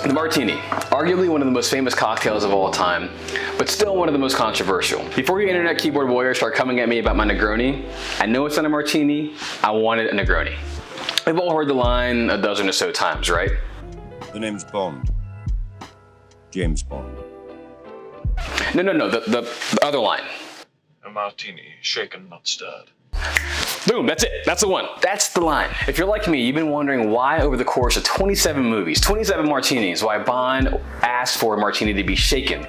The Martini, arguably one of the most famous cocktails of all time, but still one of the most controversial. Before you internet keyboard warriors start coming at me about my Negroni, I know it's not a Martini, I wanted a Negroni. We've all heard the line a dozen or so times, right? The name's Bond. James Bond. No, the other line. A Martini, shaken, not stirred. Boom, that's it. That's the one. That's the line. If you're like me, you've been wondering why over the course of 27 movies, 27 martinis, why Bond asked for a martini to be shaken,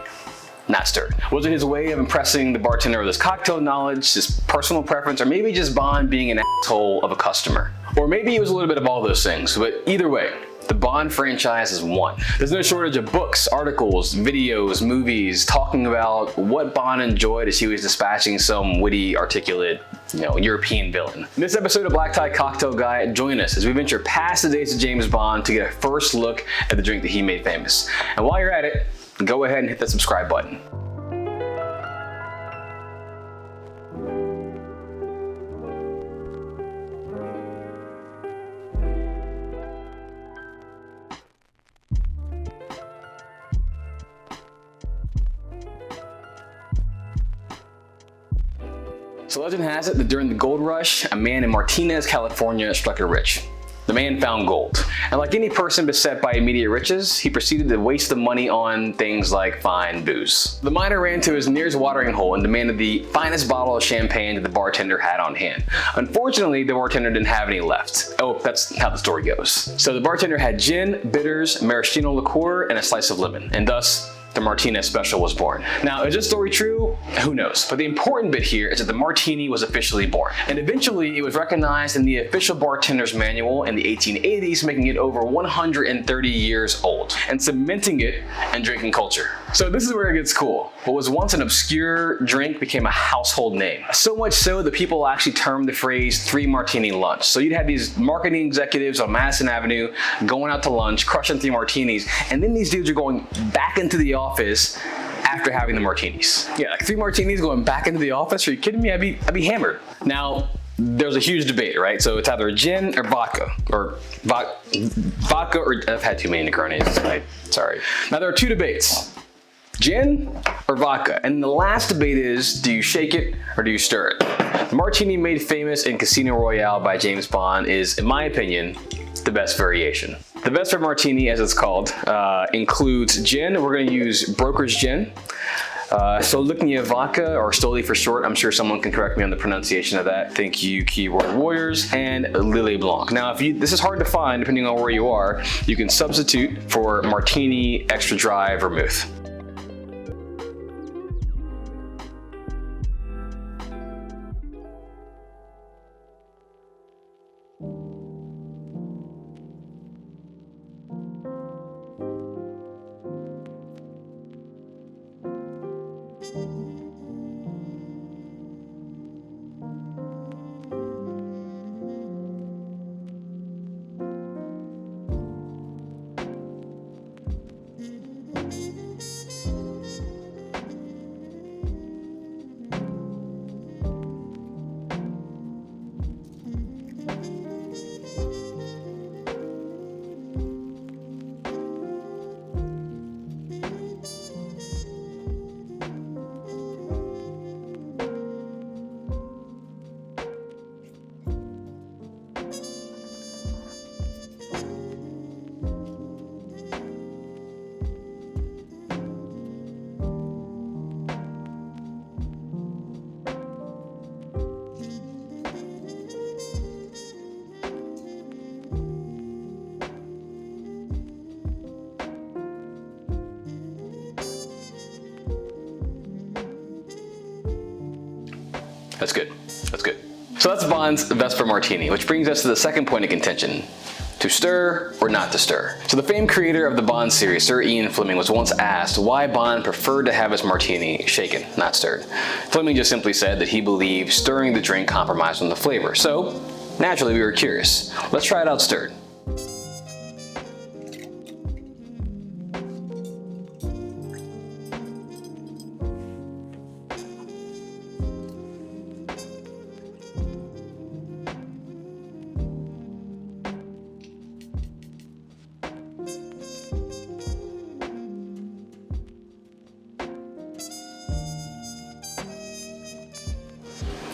not stirred. Was it his way of impressing the bartender with his cocktail knowledge, his personal preference, or maybe just Bond being an asshole of a customer? Or maybe it was a little bit of all those things, but either way, the Bond franchise has won. There's no shortage of books, articles, videos, movies talking about what Bond enjoyed as he was dispatching some witty, articulate, European villain. In this episode of Black Tie Cocktail Guy, join us as we venture past the days of James Bond to get a first look at the drink that he made famous. And while you're at it, go ahead and hit that subscribe button. So legend has it that during the gold rush, a man in Martinez, California struck it rich. The man found gold. And like any person beset by immediate riches, he proceeded to waste the money on things like fine booze. The miner ran to his nearest watering hole and demanded the finest bottle of champagne that the bartender had on hand. Unfortunately, the bartender didn't have any left. Oh, that's how the story goes. So the bartender had gin, bitters, maraschino liqueur, and a slice of lemon, and thus, the Martinez special was born. Now, is this story true? Who knows? But the important bit here is that the Martini was officially born. And eventually, it was recognized in the official bartender's manual in the 1880s, making it over 130 years old, and cementing it in drinking culture. So this is where it gets cool. What was once an obscure drink became a household name. So much so that people actually termed the phrase 3 martini lunch. So you'd have these marketing executives on Madison Avenue going out to lunch, crushing 3 martinis, and then these dudes are going back into the office after having the martinis. Yeah, like 3 martinis going back into the office? Are you kidding me? I'd be hammered. Now, there's a huge debate, right? So it's either gin or vodka, or vodka, or I've had too many Negronis tonight. Sorry. Now there are 2 debates. Gin or vodka? And the last debate is, do you shake it or do you stir it? The martini made famous in Casino Royale by James Bond is, in my opinion, the best variation. The Vesper Martini, as it's called, includes gin. We're gonna use Broker's Gin, Solidnia vodka, or Stoli for short. I'm sure someone can correct me on the pronunciation of that. Thank you, keyboard warriors, and Lillet Blanc. Now, this is hard to find depending on where you are, you can substitute for Martini Extra Dry Vermouth. That's good. That's good. So that's Bond's Vesper Martini, which brings us to the second point of contention. To stir or not to stir? So the famed creator of the Bond series, Sir Ian Flemming, was once asked why Bond preferred to have his martini shaken, not stirred. Flemming just simply said that he believed stirring the drink compromised on the flavor. So, naturally we were curious. Let's try it out stirred.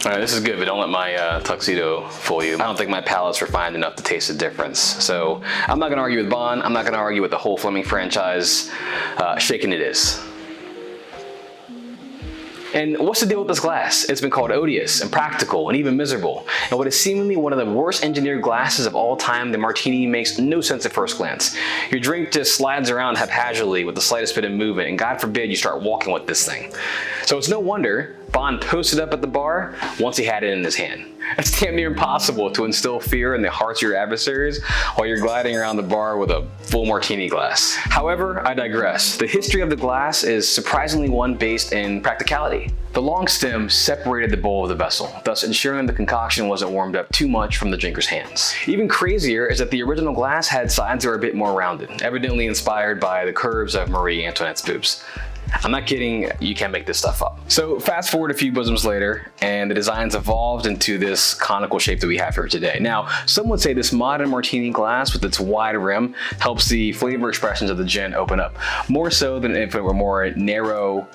All right, this is good, but don't let my tuxedo fool you. I don't think my palate's refined enough to taste the difference. So I'm not gonna argue with Bond. I'm not gonna argue with the whole Fleming franchise. Shaken it is. And what's the deal with this glass? It's been called odious, impractical, and even miserable. And what is seemingly one of the worst engineered glasses of all time, the Martini makes no sense at first glance. Your drink just slides around haphazardly with the slightest bit of movement, and God forbid you start walking with this thing. So it's no wonder Bond toasted up at the bar once he had it in his hand. It's damn near impossible to instill fear in the hearts of your adversaries while you're gliding around the bar with a full martini glass. However, I digress. The history of the glass is surprisingly one based in practicality. The long stem separated the bowl of the vessel, thus ensuring the concoction wasn't warmed up too much from the drinker's hands. Even crazier is that the original glass had sides that were a bit more rounded, evidently inspired by the curves of Marie Antoinette's boobs. I'm not kidding, you can't make this stuff up. So fast forward a few bosoms later, and the design's evolved into this conical shape that we have here today. Now, some would say this modern martini glass with its wide rim helps the flavor expressions of the gin open up, more so than if it were more narrow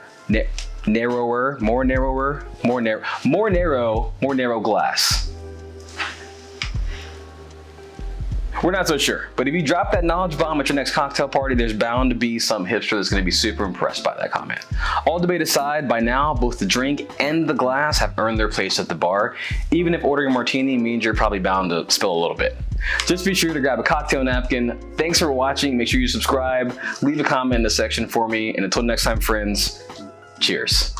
glass. We're not so sure, but if you drop that knowledge bomb at your next cocktail party, there's bound to be some hipster that's gonna be super impressed by that comment. All debate aside, by now, both the drink and the glass have earned their place at the bar, even if ordering a martini means you're probably bound to spill a little bit. Just be sure to grab a cocktail napkin. Thanks for watching, make sure you subscribe, leave a comment in the section for me, and until next time, friends, cheers.